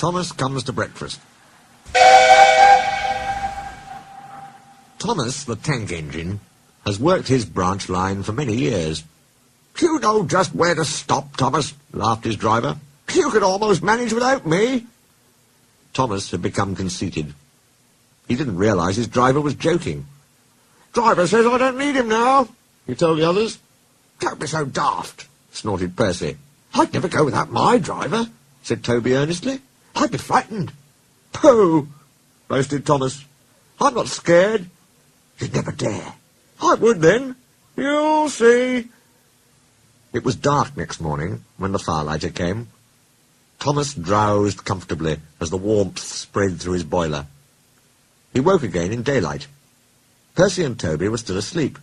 Thomas comes to breakfast. Thomas, the tank engine, has worked his branch line for many years. "You know just where to stop, Thomas," laughed his driver. "You could almost manage without me." Thomas had become conceited. He didn't realise his driver was joking. "Driver says I don't need him now," he told the others. "Don't be so daft," snorted Percy. "I'd never go without my driver," said Toby earnestly. "I'd be frightened." "Pooh," boasted Thomas. "I'm not scared." "You'd never dare." "I would then. You'll see." It was dark next morning when the firelighter came. Thomas drowsed comfortably as the warmth spread through his boiler. He woke again in daylight. Percy and Toby were still asleep.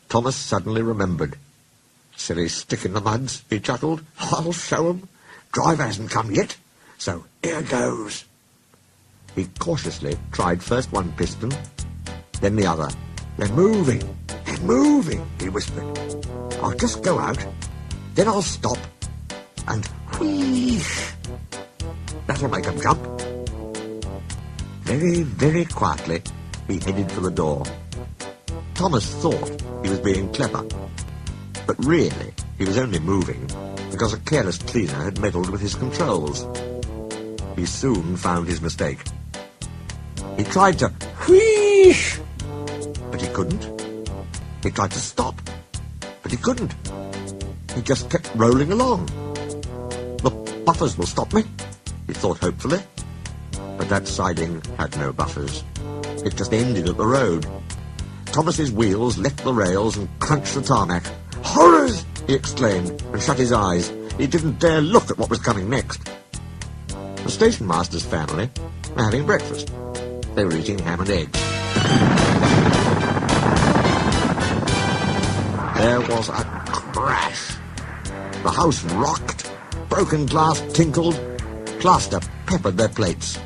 Thomas suddenly remembered. "Silly stick in the muds," he chuckled. "I'll show 'em. Driver hasn't come yet, so here goes." He cautiously tried first one piston, then the other. They're moving, he whispered. "I'll just go out, then I'll stop, and wheesh. That'll make 'em jump." Very, very quietly, he headed for the door. Thomas thought he was being clever, but really he was only moving because a careless cleaner had meddled with his controls. He soon found his mistake. He tried to wheesh, but he couldn't. He tried to stop, but he couldn't. He just kept rolling along. "The buffers will stop me," he thought hopefully. But that siding had no buffers. It just ended at the road. Thomas's wheels left the rails and crunched the tarmac. "Horrors!" he exclaimed, and shut his eyes. He didn't dare look at what was coming next. The stationmaster's family were having breakfast. They were eating ham and eggs. There was a crash. The house rocked. Broken glass tinkled. Plaster peppered their plates.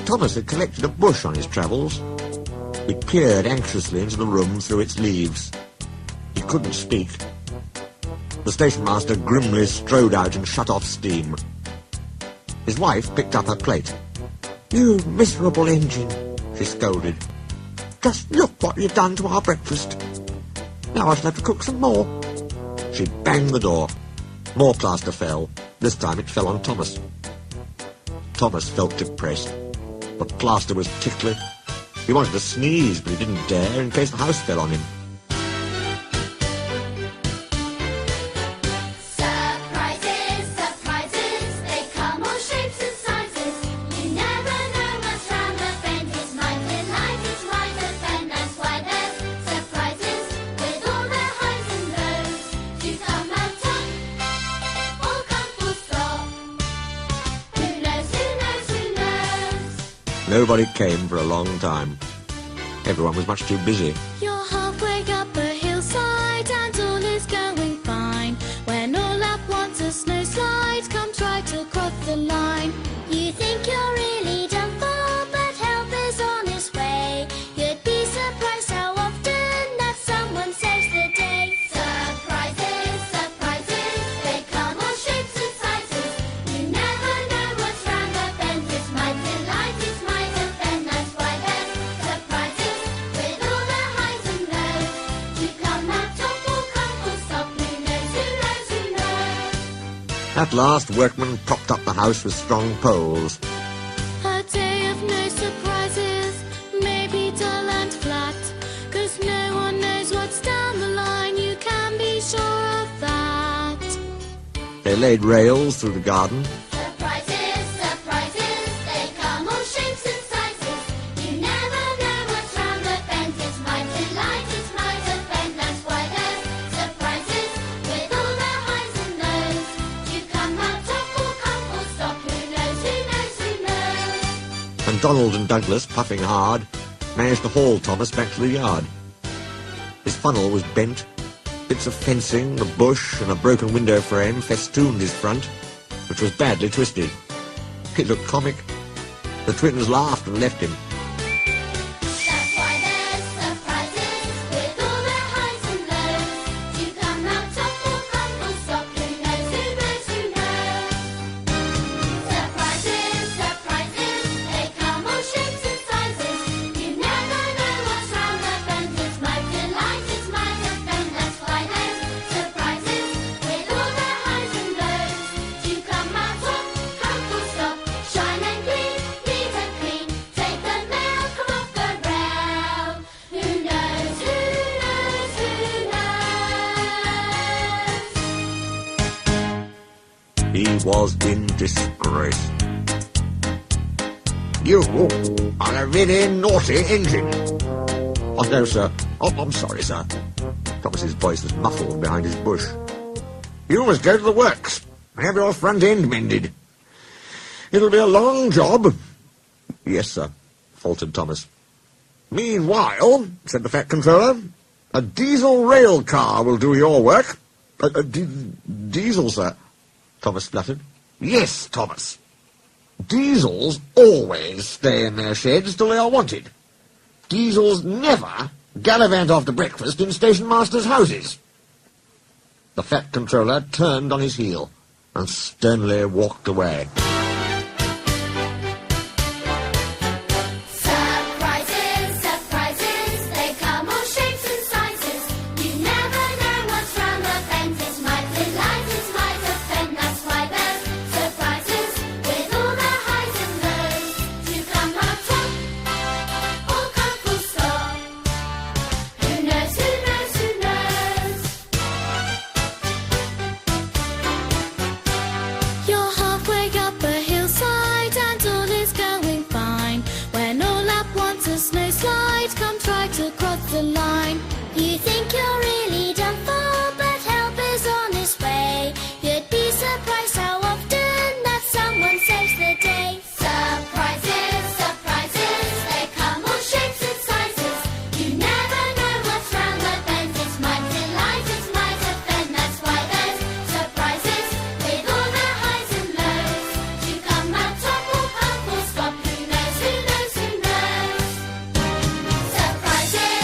Thomas had collected a bush on his travels. He peered anxiously into the room through its leaves. He couldn't speak. The stationmaster grimly strode out and shut off steam. His wife picked up her plate. "You miserable engine," she scolded. "Just look what you've done to our breakfast. Now I shall have to cook some more." She banged the door. More plaster fell. This time it fell on Thomas. Thomas felt depressed. The plaster was tickly. He wanted to sneeze, but he didn't dare in case the house fell on him. Surprises, surprises, they come all shapes and sizes. You never know what's round the bend. It's might and light, it's right at bend. That's why there's surprises with all their highs and lows. You come out top, or come full stop. Who knows, who knows, who knows? Nobody came for a long time. Everyone was much too busy. You're halfway up a hillside and all is going fine. When all at once a snow slide comes right across the line. You think you're really done for, but help is on its way. You'd be surprised how often that someone saves the day. Surprises, surprises, they come all shapes and sizes. You never know what's round the bend. It's might and light, it's might and bend. That's why there's surprises with all the highs and lows. You come out top or come full stop. Who knows, who knows, who knows? At last, workmen propped up the house with strong poles. A day of no surprises, maybe dull and flat. 'Cause no one knows what's down the line, you can be sure of that. They laid rails through the garden. Surprises, surprises, they come all shapes and sizes. You never know what's round the bend. It's might and light, it's might and bend. That's why there's surprises with all the highs and lows. You come out top or come full stop. Who knows, who knows, who knows? And Donald and Douglas, puffing hard, managed to haul Thomas back to the yard. His funnel was bent. Bits of fencing, a bush, and a broken window frame festooned his front, which was badly twisted. It looked comic. The twins laughed and left him. That's why there's surprises with all their highs and lows. You come out top or come full stop. Who knows, who knows, who knows? He was in disgrace. You are a really naughty engine. Oh, no, sir. Oh, I'm sorry, sir. Thomas's voice was muffled behind his bush. You must go to the works and have your front end mended. It'll be a long job. Yes, sir, faltered Thomas. Meanwhile, said the Fat Controller, a diesel rail car will do your work. Diesel, sir, Thomas spluttered. Yes, Thomas. Diesels always stay in their sheds till they are wanted. Diesels never gallivant after breakfast in stationmasters' houses. The Fat Controller turned on his heel and sternly walked away. The line. You think you're really done for, but help is on its way. You'd be surprised how often that someone saves the day. Surprises, surprises, they come all shapes and sizes. You never know what's round the bend. It's might delight, it's might offend. That's why there's surprises with all the highs and lows. You come out top or up or stop. Who knows, who knows, who knows? Surprises.